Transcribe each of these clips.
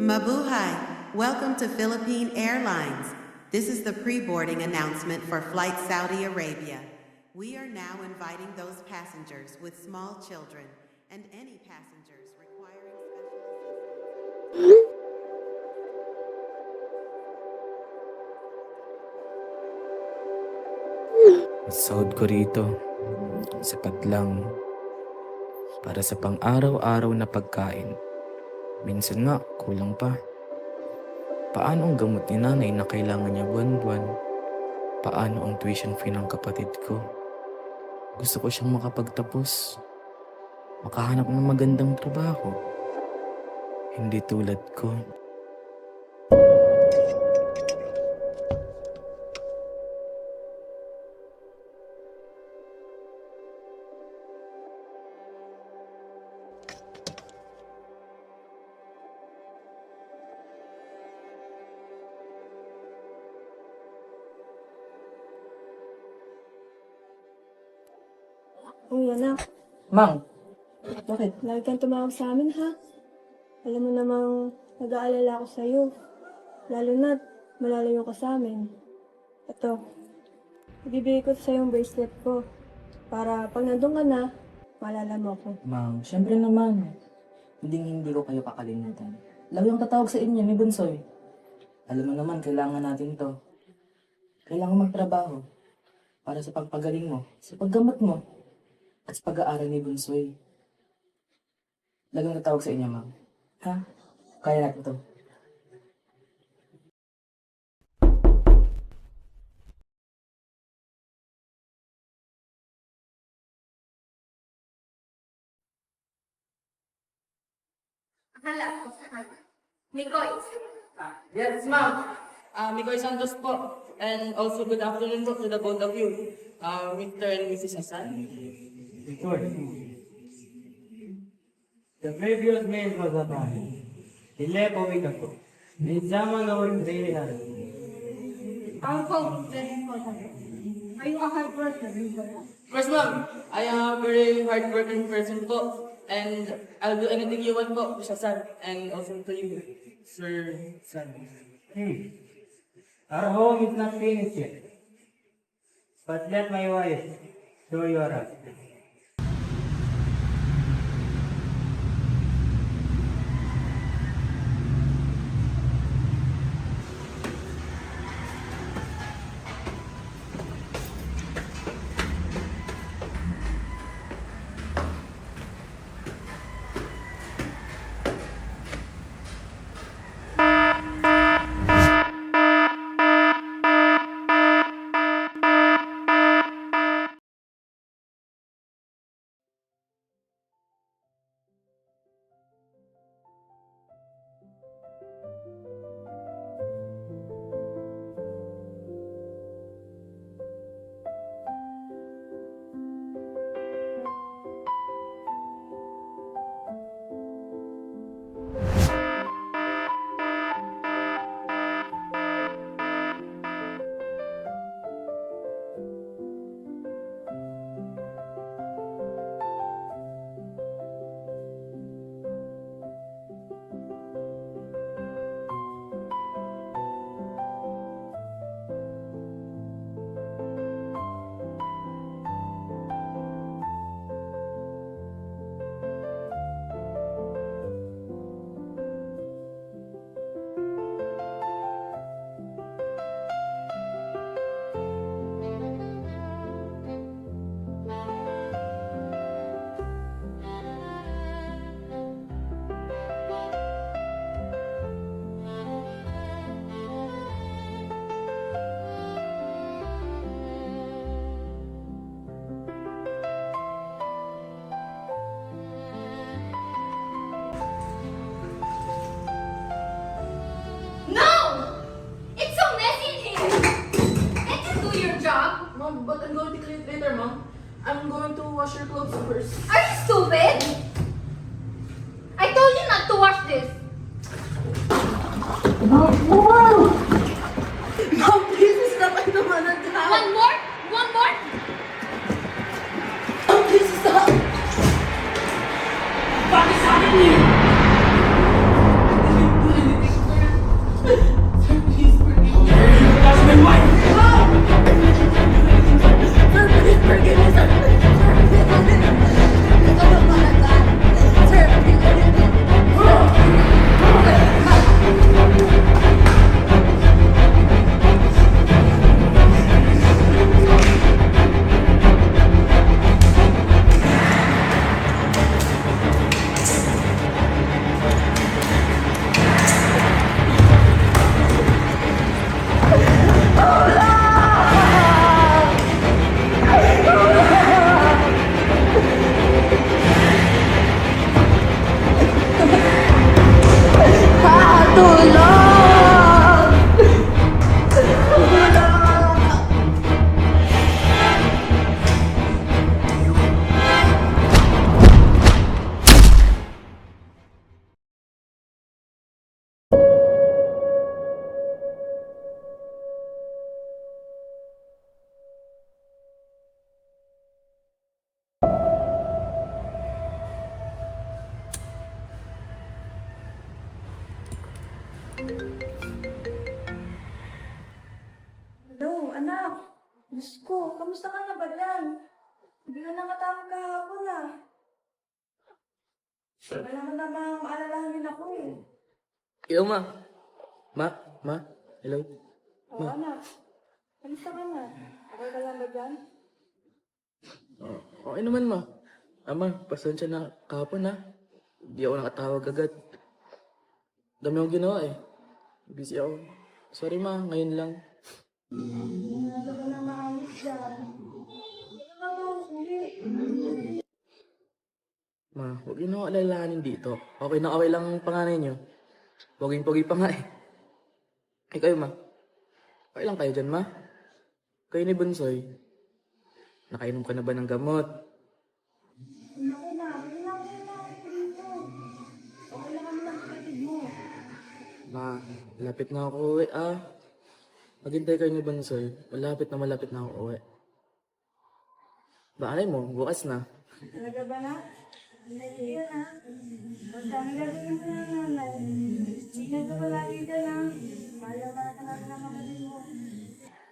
Mabuhay! Welcome to Philippine Airlines. This is the pre-boarding announcement for Flight Saudi Arabia. We are now inviting those passengers with small children and any passengers requiring special assistance. Ang sahod ko rito, sapat lang para sa pang-araw-araw na pagkain. Minsan nga, kulang pa. Paano ang gamot ni nanay na kailangan niya buwan-buwan? Paano ang tuition fee ng kapatid ko? Gusto ko siyang makapagtapos, makahanap ng magandang trabaho. Hindi tulad ko. Uy, anak. Mang, bakit? Lagi kang tumawag sa amin, ha? Alam mo namang nag-aalala ako sa'yo. Lalo na't malalayo ka sa amin. Ito, ibibigay ko sa'yo yung bracelet ko. Para pag nandun ka na, maalala mo ako. Mang, syempre naman. Hindi ko kayo kakalimutan. Lagi ang tatawag sa inyo ni Bunsoy. Alam mo naman, kailangan natin to. Kailangan magtrabaho para sa pagpagaling mo, sa paggamot mo, at sa pag-aaral ni Bunsoy. Lagi ang tatawag sa inyo, Mang. Ha? Kaya natin to. Hala ko. Mikoy. Yes, ma'am. Mikoy Santos po. And also good afternoon po to the both of you. Mr. and Mrs. Hasan. The previous mail was upon 11 weeks ago. The exam our trainer. Uncle, very important. Are you a hard worker? First, ma'am, I am a very hard-working person po. And I'll do anything you want po, Mr. Hasan. And also to you, Sir San. Our home is not finished yet. But let my wife show you around. No! It's so messy in here! Can't you do your job? Mom, but I'm going to clean it later, Mom. I'm going to wash your clothes first. Are you stupid? I told you not to wash this! Mom, please stop. I don't wanna die. One more? One more? Mom, please stop. Bakit sa akin yun? I didn't do anything. Hello, anak. Diyos ko, kamusta ka na ba dyan? Hindi ka nakatawag kahapon ah. Wala mo namang maalalahanin ako eh. Iyo, ma. Ma? Hello? Oo, anak. Kamusta ka na? Okay ka lang ba dyan? Okay naman, ma. Ma, pasensya na kahapon, ha. Hindi ako nakatawag agad. Dami akong ginawa, eh. Busy ako. Sorry, ma. Ngayon lang. Wala ka na maayos dyan. Wala ka hindi. Ma, huwag yun ako alalahanin dito. Okay na okay lang ang panganay niyo. Poging-pogi pa nga, eh. Eh, kayo, ma. Okay lang kayo dyan, ma. Kayo ni Bunsoy. Nakainom ka na ba ng gamot? Naku na, wala ako dito. Okay lang kami ng kapatid mo. Ma, lapit na ako uwi, ah. Maghintay kayo ni Bunsoy. Malapit na ako uwi. Baalay mo, bukas na. Talaga ba na? Hindi yun ah. Basta ang gagawin mo na nanay. Dito ko lagi ka lang. Malala ka lang ng kapatid mo.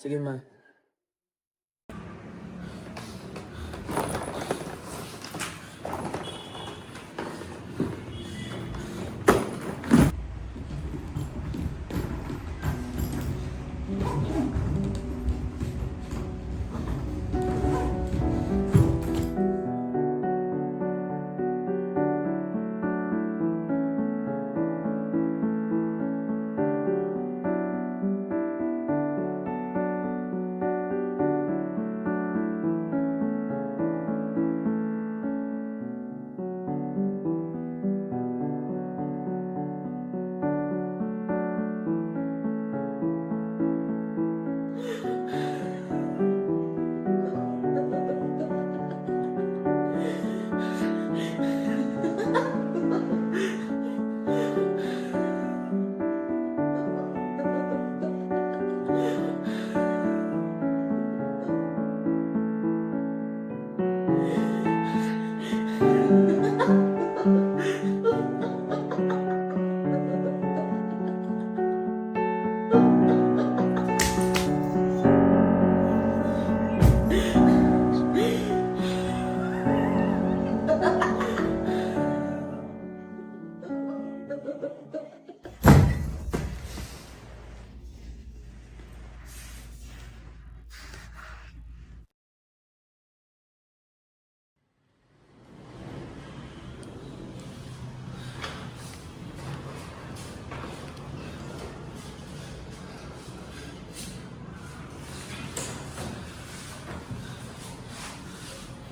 Sige, ma.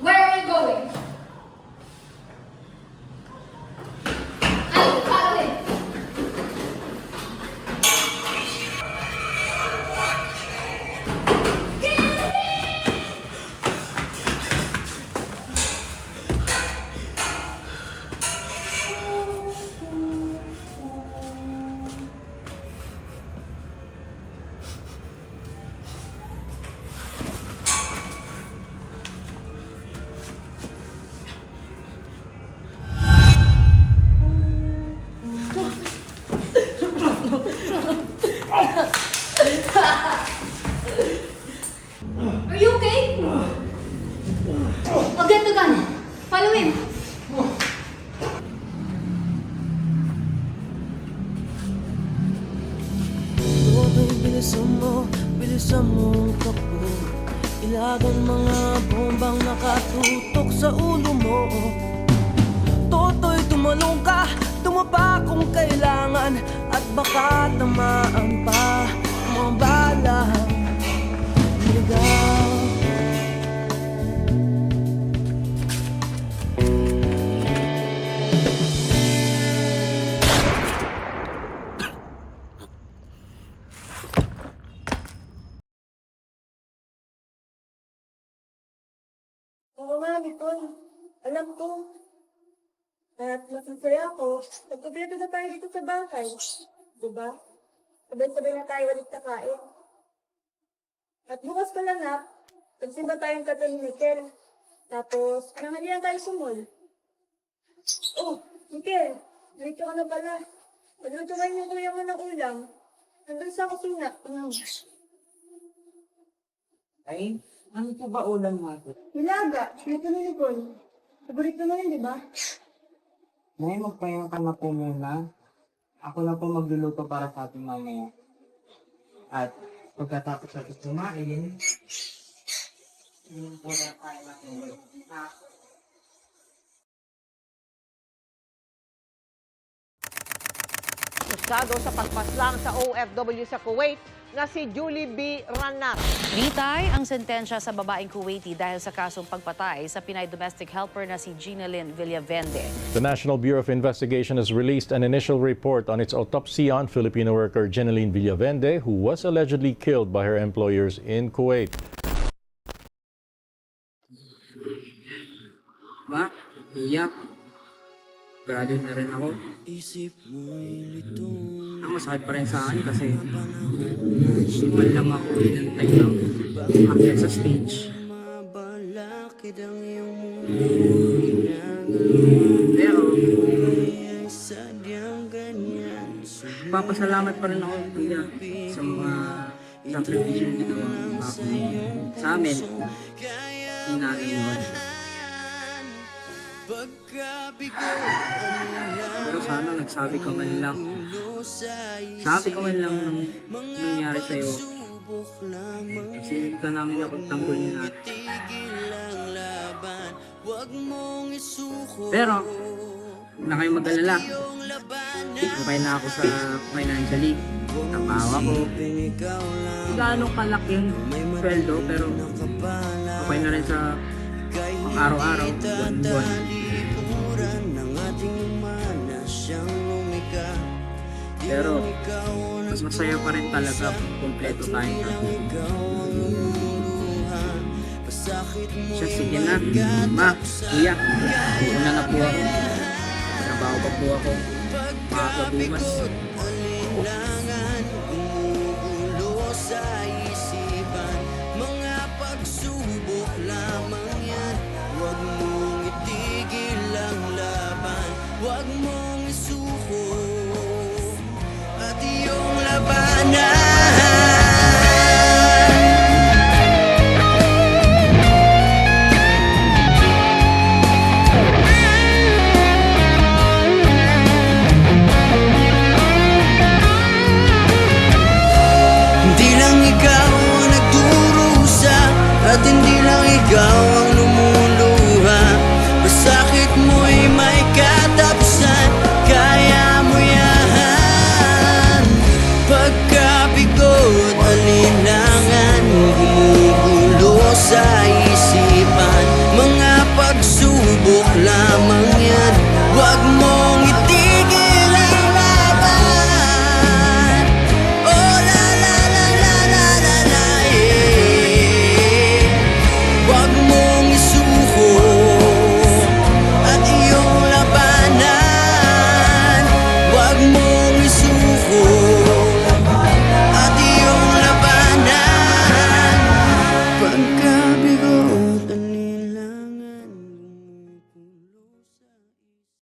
Where are you going? I will follow him. Are you okay? I'll get the gun. Follow him. Toto'y bilisan mo ang takbo. Ilagang mga bombang nakatutok sa ulo mo. Toto'y tumalong ka, tumapa kung kailangan. At baka tamaan pa mga balang ligaw. alam ko. At masasaya ako. Nagkumpleto na tayo dito sa bahay. Diba? Sabay-sabay na tayo ulit kakain. At bukas pala na, pagsimba tayong kato ni Mikel. Tapos, nangalihan tayo sa mall. Oh, Mikel, dito ka na pala. Magluto kayo yung kuya mo ng ulam. Nandun sa kusina. Ay, ano po ba ulam natin? Nilaga, dito na Nicole. Paborito mo yun, di ba? May magpahinga ka na po muna. Ako na po magluluto para sa ating mamaya. At pagkatapos natin kumain, po na tayo natin. Akusado sa pagpaslang sa OFW sa Kuwait na si Julie B. Ranar. Nitay ang sentensya sa babaeng Kuwaiti dahil sa kasong pagpatay sa Pinay domestic helper na si Gina Lynn Villavende. The National Bureau of Investigation has released an initial report on its autopsy on Filipino worker Jeneline Villavende, who was allegedly killed by her employers in Kuwait. Ma, iyak. Graduate na rin ako. Ang masakit pa rin sa akin kasi simple lang ako inantay lang akit sa stage. Pero, papasalamat pa rin ako kuya sa mga sakripisyo na ginawa ng papa mo sa amin. Hinari mo. Pero sana nagsabi ka man lang. Sabi ka man lang ng nangyari sa'yo. Kasi hindi ka namin napagtanggol niya natin. Pero, huwag na kayong mag-alala. Okay na ako sa financially. Napawa ko. Hindi gaano kalaki yung sweldo, pero okay na rin sa araw-araw, buwan-buwan. Pero, mas masaya pa rin talaga kung kompleto tayong siya, sige na. Ma, kuya, una na po ako. Trabaho pa po ako. Makakabumas. Mga pagsubok lamang yan. Huwag mong itigil ang laban. Huwag mong